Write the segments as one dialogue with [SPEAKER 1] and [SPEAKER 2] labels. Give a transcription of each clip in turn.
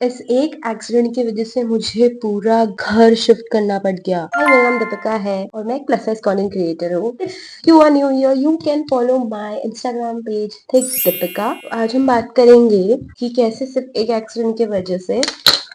[SPEAKER 1] इस एक एक्सीडेंट की वजह से मुझे पूरा घर शिफ्ट करना पड़ गया। हाय, मेरा नाम दीपिका है और मैं एक प्लस साइज कंटेंट क्रिएटर हूँ। If you are new here you can follow my Instagram page thick Deepika. आज हम बात करेंगे कि कैसे सिर्फ एक एक्सीडेंट की वजह से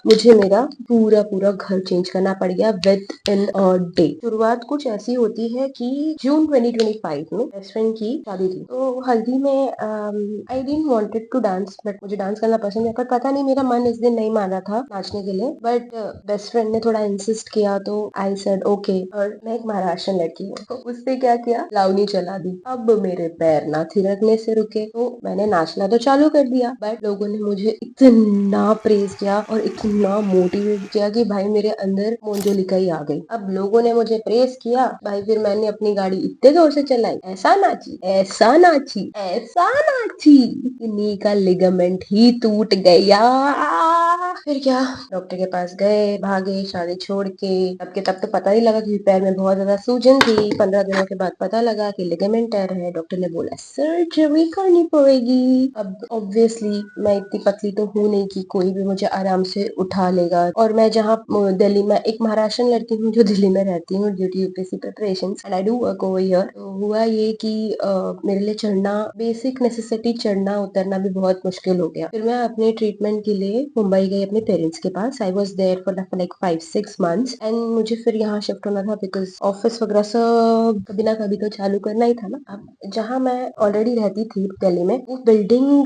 [SPEAKER 1] मुझे मेरा पूरा पूरा घर चेंज करना पड़ गया विद इन अ डे। शुरुआत कुछ ऐसी होती है कि जून 2025 में बेस्ट फ्रेंड की शादी थी, तो हल्दी में I didn't wanted to dance, but मुझे डांस करना पसंद है, पर पता नहीं मेरा मन इस दिन नहीं मान रहा था नाचने के लिए। बट बेस्ट फ्रेंड ने थोड़ा इंसिस्ट किया तो आई सेड ओके। और मैं एक महाराष्ट्र लड़की हूँ, तो उससे क्या किया, लावनी चला दी। अब मेरे पैर ना थिरकने से रुके, तो मैंने नाचना तो चालू कर दिया। बट लोगों ने मुझे इतना प्रेज किया और इतना मोटिवेट किया कि भाई मेरे अंदर मोंजोलिका ही आ गई। अब लोगों ने मुझे प्रेज किया भाई, फिर मैंने अपनी गाड़ी इतने जोर से चलाई, ऐसा नाची ऐसा नाची ऐसा नाची कि नी का लिगामेंट ही टूट गया। फिर क्या, डॉक्टर के पास गए, भागे, शादी छोड़ के। तब के तब तो पता ही लगा कि पैर में बहुत ज्यादा सूजन थी। 15 दिनों के बाद पता लगा कि लिगामेंट टेयर है। डॉक्टर ने बोला सर्जरी करनी पड़ेगी। अब ऑब्वियसली मैं इतनी पतली तो हूँ नहीं कि कोई भी मुझे आराम से उठा लेगा। और मैं जहाँ दिल्ली में, एक महाराष्ट्र लड़की हूँ जो दिल्ली में रहती हूँ due to UPSC preparation and I do work over here. तो हुआ ये कि मेरे लिए चढ़ना, बेसिक नेसेसिटी चढ़ना उतरना भी बहुत मुश्किल हो गया। फिर मैं अपने ट्रीटमेंट के लिए मुंबई गई अपने पेरेंट्स के पास। I was there for like 5-6 months and मुझे फिर यहाँ शिफ्ट होना था बिकॉज ऑफिस वगैरह सब कभी ना कभी तो चालू करना ही था ना। अब जहाँ मैं ऑलरेडी रहती थी दिल्ली में, वो बिल्डिंग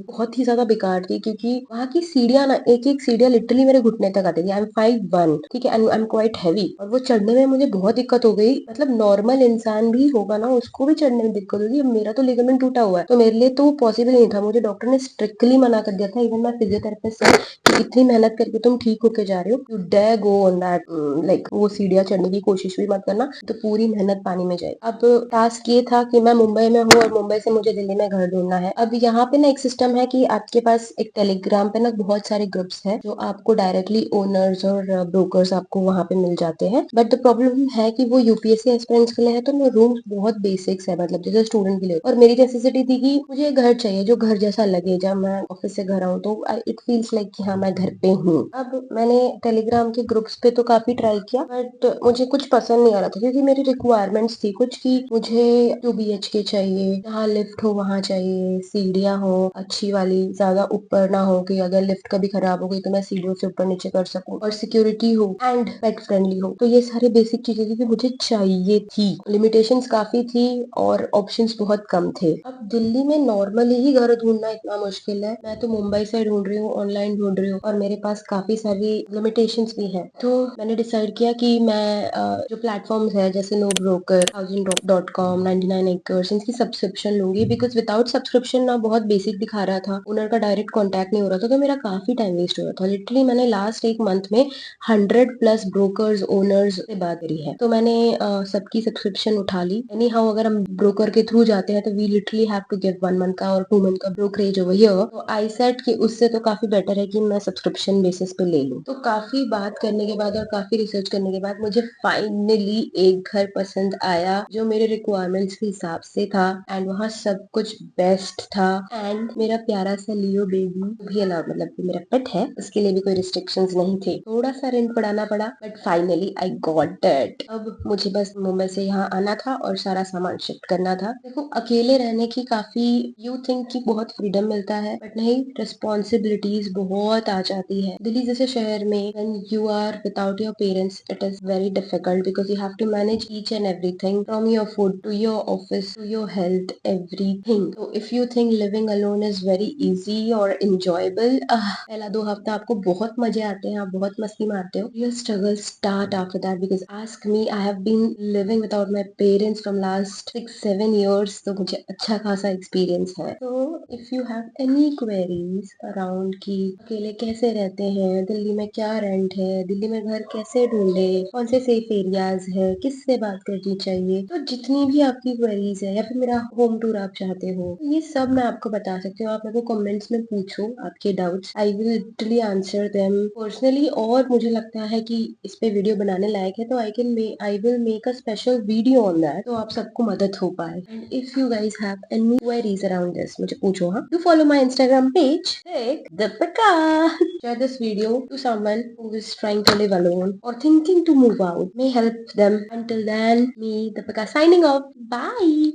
[SPEAKER 1] बहुत ही ज्यादा बेकार थी क्योंकि वहाँ की सीढ़ियाँ ना, एक एक सीढ़ियाँ लिटरली मेरे घुटने तक आती थी। आई एम 5'1", ठीक है, आई एम क्वाइट हैवी, और वो चढ़ने में मुझे बहुत दिक्कत हो गई। मतलब नॉर्मल इंसान भी होगा ना, उसको भी चढ़ने में दिक्कत होगी। अब मेरा तो लिगामेंट टूटा हुआ है, तो मेरे लिए तो पॉसिबल नहीं था। मुझे डॉक्टर ने स्ट्रिक्टली मना कर दिया था, इवन मैं फिजियोथेरेपिस्ट से, कि इतनी मेहनत करके तुम ठीक होके जा रहे हो, you dare go on that, like वो सीढ़ियाँ चढ़ने की कोशिश भी मत करना, तो पूरी मेहनत पानी में जाए। अब टास्क ये था कि मैं मुंबई में हूँ और मुंबई से मुझे दिल्ली में घर ढूंढना है। अब यहाँ पे ना एक सिस्टम है कि आपके पास एक टेलीग्राम पे ना बहुत सारे ग्रुप्स हैं जो आपको डायरेक्टली ओनर्स और ब्रोकर्स आपको वहाँ पे मिल जाते हैं। बट द प्रॉब्लम है कि वो यूपीएससी एस्पिरेंट्स के लिए है, तो वो रूम बहुत बेसिक्स है, मतलब जैसे स्टूडेंट के लिए। और मेरी नेसेसिटी थी कि मुझे घर चाहिए जो घर जैसा लगे। जब मैं ऑफिस से घर आऊँ तो इट फील्स लाइक कि हाँ मैं घर पे हूँ। अब मैंने टेलीग्राम के ग्रुप्स पे तो काफी ट्राई किया, बट मुझे कुछ पसंद नहीं आ रहा था क्योंकि मेरी रिक्वायरमेंट्स थी कुछ की, मुझे 2 BHK चाहिए, जहाँ लिफ्ट हो वहां चाहिए, सीढ़ियाँ हो अच्छी वाली, ज्यादा ऊपर ना हो कि अगर लिफ्ट कभी खराब हो गई तो मैं सीढ़ियों से ऊपर नीचे कर सकूं, और सिक्योरिटी हो एंड पेट फ्रेंडली हो। तो ये सारी बेसिक चीजें थी कि मुझे चाहिए थी। लिमिटेशंस काफी थी और ऑप्शंस बहुत कम थे। अब दिल्ली में नॉर्मली ही घर ढूंढना इतना मुश्किल है। मैं तो मुंबई से ढूंढ रही हूँ, ऑनलाइन ढूंढ रही हूँ, और मेरे पास काफी सारी लिमिटेशंस भी है। तो मैंने डिसाइड किया कि मैं जो प्लेटफॉर्म्स है जैसे नो ब्रोकर, housing.com, 99 acres, इनकी सब्सक्रिप्शन लूंगी। बिकॉज विदाउट सब्सक्रिप्शन ना बहुत बेसिक दिखा रहा था, ओनर का डायरेक्ट कॉन्टैक्ट नहीं हो रहा था, तो मेरा काफी टाइम वेस्ट हो रहा था। लिटरली मैंने लास्ट एक मंथ में 100+ ब्रोकर्स ओनर्स से बात करी है। तो मैंने सबकी सब्सक्रिप्शन उठा ली। एनी हाउ अगर हम ब्रोकर के थ्रू जाते हैं तो we literally have to give 1 month का और 2 मंथ का ब्रोकरेज ओवर हियर। तो आई सेड कि उससे तो काफी बेटर है कि मैं सब्सक्रिप्शन बेसिस पे ले लूं। तो काफी बात करने के बाद और काफी रिसर्च करने के बाद मुझे फाइनली एक घर पसंद आया जो मेरे रिक्वायरमेंट्स के हिसाब से था, एंड वहाँ सब कुछ बेस्ट था। एंड मेरा प्यारा सा लियो बेबी भी अलाउड, मतलब कि मेरा पेट है, उसके लिए भी कोई रिस्ट्रिक्शंस नहीं थे। थोड़ा सा रेंट बढ़ाना पड़ा, but finally I got it. अब मुझे बस मुंबई से यहाँ आना था और सारा सामान शिफ्ट करना था। देखो, अकेले रहने की काफी, यू थिंक कि बहुत फ्रीडम मिलता है, बट नहीं, रिस्पॉन्सिबिलिटीज बहुत आ जाती है। दिल्ली जैसे शहर में when you are without your parents it is very difficult because you have to manage each and everything from your food to your office to your health, everything. तो if you think living alone is very easy और enjoyable, पहला 2 हफ्ता आपको बहुत मजे आते हैं, आप बहुत मस्ती मारते हो। Your struggle start after that because ask me, I have been living without my parents from last 6-7 years, तो मुझे अच्छा खासा एक्सपीरियंस है। तो if you have any queries around कि अकेले कैसे रहते हैं, दिल्ली में क्या रेंट है, दिल्ली में घर कैसे ढूंढे, कौन से सेफ एरियाज है, किससे बात करनी चाहिए, तो जितनी भी आपकी क्वेरीज है या फिर मेरा होम टूर आप चाहते हो, ये सब मैं आपको बता सकती हूँ। आप मेरे को कमेंट्स में पूछो आपके doubts, I will literally answer them personally. और मुझे लगता है कि इस पे वीडियो बनाने लायक है, तो I will make a special video on that, तो आप सबको मदद हो पाए। And if you guys have any queries around this, मुझे पूछो। हाँ, do follow my Instagram page Deepika. Share this video to someone who is trying to live alone or thinking to move out. May help them. Until then, me, Deepika, signing off. Bye.